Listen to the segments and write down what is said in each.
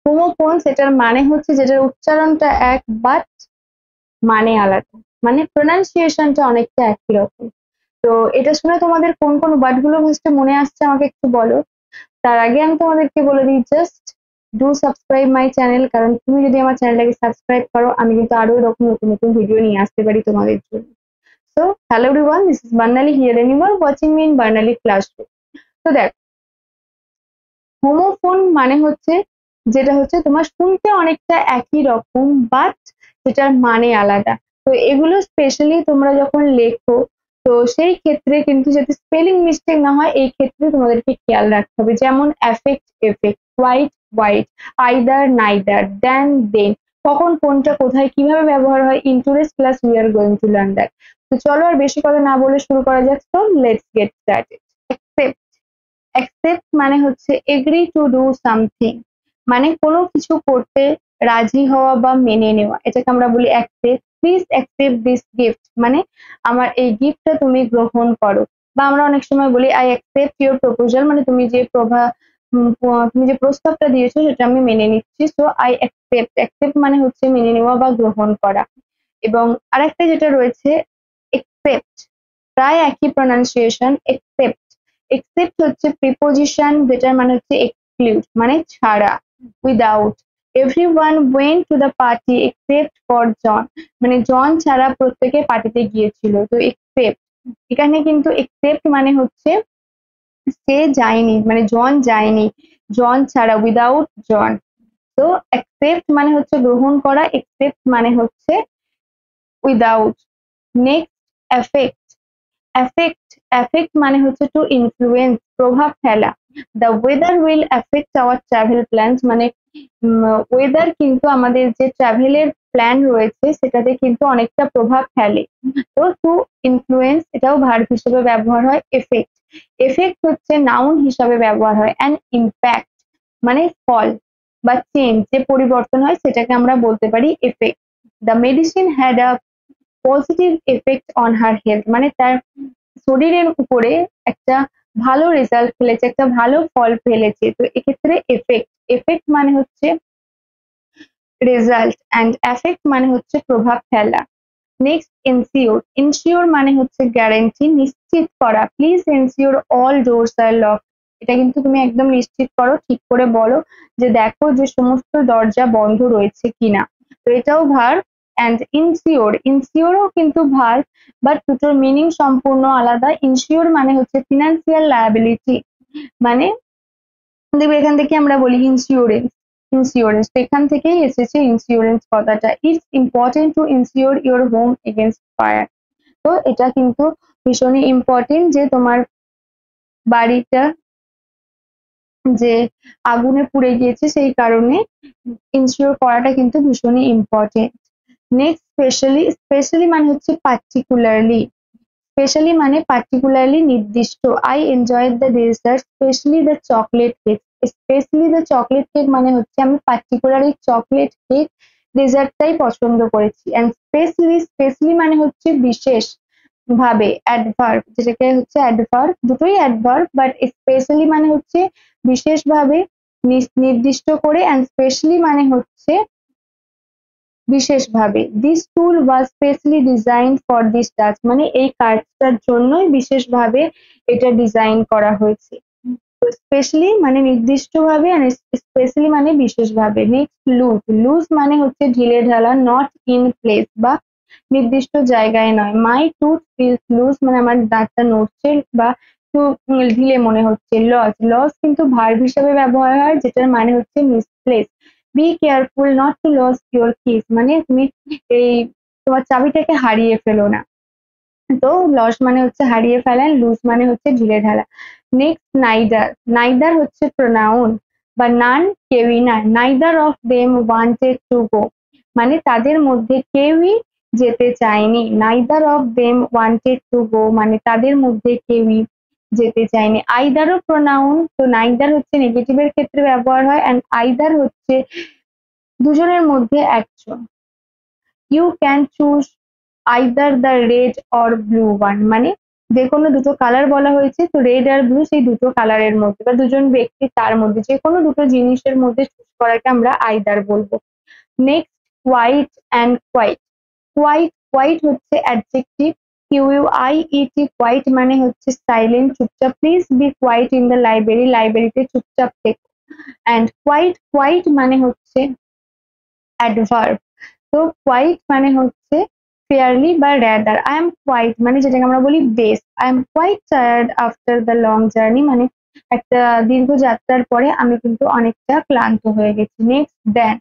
Homophone সেটার মানে হচ্ছে যেটার উচ্চারণটা এক বাট মানে আলাদা, মানে প্রোনাউন্সিয়েশনটা অনেকটা একই রকম। তো এটা শুনে তোমাদের কোন কোন ওয়ার্ড গুলো ফার্স্টে মনে আসছে আমাকে একটু বলো। তার আগে আমি তোমাদেরকে বলে দিই, just do subscribe my channel, কারণ তুমি যদি আমার চ্যানেলটাকে সাবস্ক্রাইব করো আমি কিন্তু আরো এরকম নতুন নতুন ভিডিও নিয়ে আসতে পারি তোমাদের জন্য। So hello everyone, this is Barnali here and you are watching me in Barnali classroom. তো দেখ, হোমোফোন মানে হচ্ছে যেটা হচ্ছে তোমার শুনতে অনেকটা একই রকম বাট সেটার মানে আলাদা। তো এগুলো স্পেশালি তোমরা যখন লেখো, তো সেই ক্ষেত্রে কিন্তু যাতে স্পেলিং মিস্টেক না হয় এই ক্ষেত্রে তোমাদেরকে খেয়াল রাখতে হবে। যেমন affect effect, white white, either neither, then than, কখন কোনটা কোথায় কিভাবে ব্যবহার হয় in today's class we are going to learn that. তো চলো আর বেশি কথা না বলে শুরু করা যাক। তো লেটস গেট স্টার্টেড। অ্যাকসেপ্ট মানে হচ্ছে এগ্রি টু ডু সামথিং, মানে কোনো কিছু করতে রাজি হওয়া বা মেনে নেওয়া, এটাকে আমরা বলি accept. Please accept this gift, মানে আমার এই গিফটটা তুমি গ্রহণ করো। বা আমরা অনেক সময় বলি আই অ্যাকসেপ্ট ইউর প্রপোজাল, মানে তুমি যে প্রস্তাবটা দিয়েছো সেটা আমি মেনে নিচ্ছি। সো আই অ্যাকসেপ্ট, অ্যাকসেপ্ট মানে হচ্ছে মেনে নেওয়া বা গ্রহণ করা। এবং আরেকটা যেটা রয়েছে একসেপ্ট, প্রায় একই প্রনাউন্সিয়েশন, একসেপ্ট। এক্সেপ্ট হচ্ছে প্রিপোজিশন যেটার মানে হচ্ছে এক্সক্লুড, মানে ছাড়া। Without, everyone went to the party except for John, মানে জন ছাড়া প্রত্যেকে পার্টিতে গিয়েছিল। তো এক্সেপ্ট, এখানে কিন্তু এক্সেপ্ট মানে হচ্ছে সে যায়নি, মানে জন যায়নি, জন ছাড়া, উইদাউট জন। তো অ্যাকসেপ্ট মানে হচ্ছে গ্রহণ করা, এক্সেপ্ট মানে হচ্ছে উইদাউট। Next, affect. অ্যাফেক্ট মানে হচ্ছে টু ইনফ্লুয়েন্স, প্রভাব ফেলা। The weather will affect our travel plans, মানে ওয়েদার কিন্তু আমাদের যে ট্রাভেলের প্ল্যান রয়েছে সেটাতে কিন্তু অনেকটা প্রভাব ফেলে। তো টু ইনফ্লুয়েন্স এটাও ভার্ব হিসেবে ব্যবহার হয়। এফেক্ট, এফেক্ট হচ্ছে নাউন হিসাবে ব্যবহার হয়। অ্যান্ড ইম্প্যাক্ট মানে ফল বা চেঞ্জ, যে পরিবর্তন হয় সেটাকে আমরা বলতে পারি effect. The medicine had a positive effect on her health, মানে তার শরীরের উপরে একটা ভালো রেজাল্ট ফেলেছে, একটা ভালো ফল ফেলেছে। তো এক্ষেত্রে এফেক্ট, এফেক্ট মানে হচ্ছে রেজাল্ট, অ্যান্ড এফেক্ট মানে হচ্ছে প্রভাব ফেলা। Next, ensure. এনসিওর মানে হচ্ছে গ্যারান্টি, নিশ্চিত করা। Please ensure all doors are lock, এটা কিন্তু তুমি একদম নিশ্চিত করো, ঠিক করে বলো যে দেখো যে সমস্ত দরজা বন্ধ রয়েছে কিনা। তো এটাও ভার্ব। অ্যান্ড ইনসিওর, ইনসিওরও কিন্তু ভার্ব, বাট দুটোর মিনিং সম্পূর্ণ আলাদা। ইনসিওর মানে হচ্ছে ফিনান্সিয়াল লায়াবিলিটি, মানে দেখবে এখান থেকে আমরা বলি ইন্স্যুরেন্স, ইন্স্যুরেন্স, তো এখান থেকেই এসেছে ইন্স্যুরেন্স কথাটা। It's important to ensure your home against fire, তো এটা কিন্তু ভীষণই ইম্পর্টেন্ট যে তোমার বাড়িটা যে আগুনে পুড়ে গিয়েছে সেই কারণে ইনসিওর করাটা কিন্তু ভীষণই ইম্পর্টেন্ট। Next, specially. স্পেশালি মানে হচ্ছে পার্টিকুলারলি, স্পেশালি মানে পার্টিকুলারলি নির্দিষ্ট। I enjoyed the dessert specially the chocolate cake, specially the chocolate cake মানে হচ্ছে আমি পার্টিকুলারলি চকলেট কেক ডেজার্টটাই পছন্দ করেছি। অ্যান্ড স্পেশালি, স্পেশালি মানে হচ্ছে বিশেষ ভাবে, অ্যাডভার্ব, যেটাকে হচ্ছে অ্যাডভার্ব, দুটোই অ্যাডভার্ব, বাট স্পেশালি মানে হচ্ছে বিশেষভাবে, নির্দিষ্ট করে। অ্যান্ড স্পেশালি মানে হচ্ছে বিশেষভাবে। This tool was specially design for this task, মানে এই কাজটার জন্যই বিশেষভাবে এটা ডিজাইন করা হয়েছে। স্পেশালি মানে নির্দিষ্টভাবে, আর স্পেশালি মানে বিশেষভাবে। Next, loose. লুজ মানে হচ্ছে ঢিলে ঢালা, নট ইন প্লেস, বা নির্দিষ্ট জায়গায় নয়। মাই টুথ ফিলস লুজ, মানে আমার দাঁতটা নড়ছে বা একটু ঢিলে মনে হচ্ছে। লস, লস কিন্তু ভার্ব হিসেবে ব্যবহার হয়, যেটার মানে হচ্ছে misplace. Be careful not to lose your keys, মানে তুমি এই তোমার চাবিটাকে হারিয়ে ফেলো না। তো লস মানে হচ্ছে হারিয়ে ফেলা, লুজ মানে হচ্ছে ঢিলে ঢালা। Next, neither. নাইদার হচ্ছে প্রোনাউন বা নান, কেউই না। Neither of them wanted to go, মানে তাদের মধ্যে কেউই যেতে চায়নি। Neither of them wanted to go, মানে তাদের মধ্যে কেউই যেতে চায়নি। আইদারও প্রোনাউন, তো নাইদার হচ্ছে নেগেটিভের ক্ষেত্রে ব্যবহার হয়, অ্যান্ড আইদার হচ্ছে দুজনের মধ্যে একজন। You can choose either the red or blue one, মানে যে কোনো দুটো কালার বলা হয়েছে, তো রেড আর ব্লু সেই দুটো কালারের মধ্যে বা দুজন ব্যক্তি তার মধ্যে যে কোনো দুটো জিনিসের মধ্যে চুজ করাকে আমরা আইদার বলবো। Next white and white. White হচ্ছে অ্যাডজেক্টিভ, QUIET, হোয়াইট মানে হচ্ছে সাইলেন্ট, চুপচাপ। Please be white in the library, লাইব্রেরিতে চুপচাপ থেকো। অ্যান্ড হোয়াইট মানে হচ্ছে অ্যাডভার্ব। তো হোয়াইট মানে হচ্ছে ফেয়ারলি বা র্যাদার। আই এম হোয়াইট মানে যেটাকে আমরা বলি বেশ, I am quite tired after the long journey, মানে একটা দীর্ঘ যাত্রার পরে আমি কিন্তু অনেকটা ক্লান্ত হয়ে গেছি। নেক্সট দেন।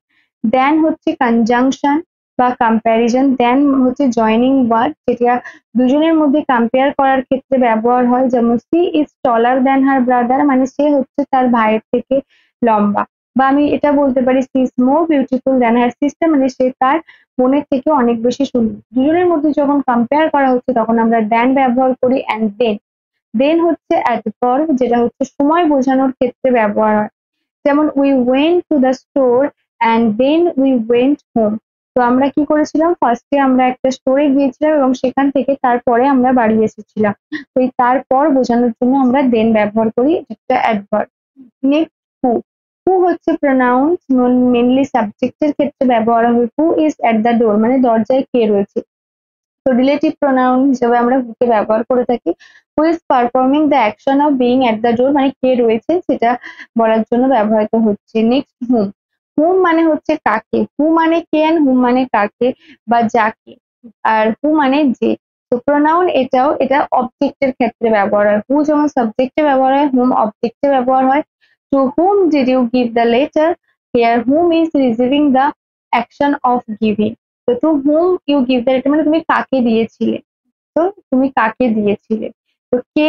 দেন হচ্ছে কনজাংশন বা কম্প্যারিজন। দেন হচ্ছে জয়নিং ওয়ার্ড, যেটা দুজনের মধ্যে কম্পেয়ার করার ক্ষেত্রে ব্যবহার হয়। যেমন she is taller than her brother, মানে সে হচ্ছে তার ভাইয়ের থেকে লম্বা। বা আমি এটা বলতে পারি she is more beautiful than her sister, মানে সে তার বোনের থেকে অনেক বেশি সুন্দর। দুজনের মধ্যে যখন কম্পেয়ার করা হচ্ছে তখন আমরা দেন ব্যবহার করি। অ্যান্ড দেন হচ্ছে অ্যাডভার্ব, যেটা হচ্ছে সময় বোঝানোর ক্ষেত্রে ব্যবহার হয়। যেমন we went to the store and then we went home. তো আমরা কি করেছিলাম, ফার্স্টে আমরা একটা স্টোরে গিয়েছিলাম এবং সেখান থেকে তারপরে আমরা বাড়ি এসেছিলাম। তো এই তারপর বোঝানোর জন্য আমরা দেন ব্যবহার করি, একটা অ্যাডভার্ব। নেক্সট হু হচ্ছে প্রোনাউন্স, মেনলি সাবজেক্টের ক্ষেত্রে ব্যবহার হয়। Who is at the door, মানে দরজায় কে রয়েছে। তো রিলেটিভ প্রোনাউন হিসেবে আমরা হু কে ব্যবহার করে থাকি। Who is performing the action of being at the door, মানে কে রয়েছে সেটা বলার জন্য ব্যবহৃত হচ্ছে। নেক্সট হুম মানে হচ্ছে কাকে। হু মানে কে, হুম মানে কাকে বা যাকে। আর হু মানে যে। তো প্রোনাউন এটা অবজেক্টের ক্ষেত্রে ব্যবহার হয়। হু যেমন সাবজেক্টে ব্যবহার হয়, হুম অবজেক্টে ব্যবহার হয়। To whom did you give the letter? Here, whom is receiving the action of giving. তো to whom you give the letter মানে তুমি কাকে দিয়েছিলে। তো তুমি কাকে দিয়েছিলে। তো কে,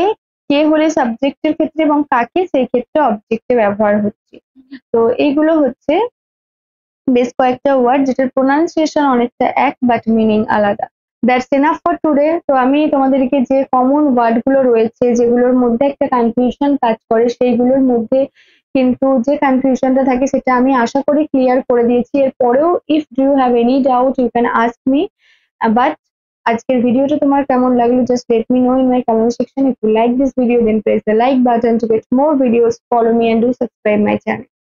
কে হলে সাবজেক্টের ক্ষেত্রে এবং কাকে সেই ক্ষেত্রে অবজেক্টে ব্যবহার হচ্ছে। তো এইগুলো হচ্ছে বেশ কয়েকটা ওয়ার্ড যেটার প্রোনাউন্সিয়েশন অনেকটা এক বাট মিনিং আলাদা। That's enough for today. তো আমি তোমাদেরকে যে কমন ওয়ার্ড গুলো রয়েছে যেগুলোর মধ্যে একটা কনফিউশন কাজ করে সেইগুলোর মধ্যে কিন্তু যে কনফিউশনটা থাকে সেটা আমি আশা করি ক্লিয়ার করে দিয়েছি। এরপরেও if do you have any doubt you can ask me. But আজকের ভিডিওটা তোমার কেমন লাগলো, just let me know in my comment section. If you like this video then press the like button to get more videos, follow me and do subscribe my channel.